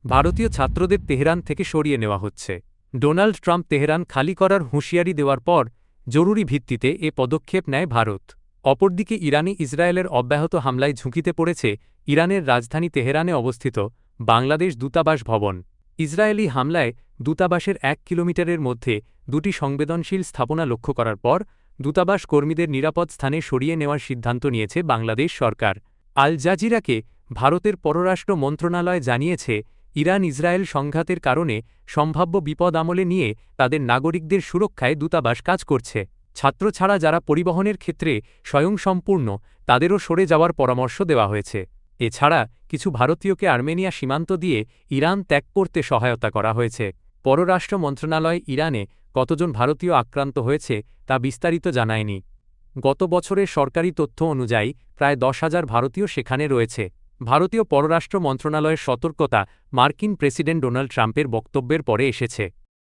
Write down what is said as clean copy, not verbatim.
ভারতীয় ছাত্রদের তেহরান থেকে সরিয়ে নেওয়া হচ্ছে। ডোনাল্ড ট্রাম্প তেহরান খালি করার হুঁশিয়ারি দেওয়ার পর জরুরি ভিত্তিতে এ পদক্ষেপ নেয় ভারত। অপরদিকে ইরানি ইসরায়েলের অব্যাহত হামলায় ঝুঁকিতে পড়েছে ইরানের রাজধানী তেহরানে অবস্থিত বাংলাদেশ দূতাবাস ভবন। ইসরায়েলি হামলায় দূতাবাসের ১ কিলোমিটারের মধ্যে দুটি সংবেদনশীল স্থাপনা লক্ষ্য করার পর দূতাবাস কর্মীদের নিরাপদ স্থানে সরিয়ে নেওয়ার সিদ্ধান্ত নিয়েছে বাংলাদেশ সরকার। আল জাজিরাকে ভারতের পররাষ্ট্র মন্ত্রণালয় জানিয়েছে, ইরান ইসরায়েল সংঘাতের কারণে সম্ভাব্য বিপদ আমলে নিয়ে তাদের নাগরিকদের সুরক্ষায় দূতাবাস কাজ করছে। ছাত্র ছাড়া যারা পরিবহনের ক্ষেত্রে স্বয়ংসম্পূর্ণ তাদেরও সরে যাওয়ার পরামর্শ দেওয়া হয়েছে। এছাড়া কিছু ভারতীয়কে আর্মেনিয়া সীমান্ত দিয়ে ইরান ত্যাগ করতে সহায়তা করা হয়েছে। পররাষ্ট্র মন্ত্রণালয় ইরানে কতজন ভারতীয় আক্রান্ত হয়েছে তা বিস্তারিত জানায়নি। গত বছরের সরকারি তথ্য অনুযায়ী প্রায় ১০,০০০ ভারতীয় সেখানে রয়েছে। ভারতীয় পররাষ্ট্র মন্ত্রণালয়ের সতর্কতা মার্কিন প্রেসিডেন্ট ডোনাল্ড ট্রাম্পের বক্তব্যের পরে এসেছে।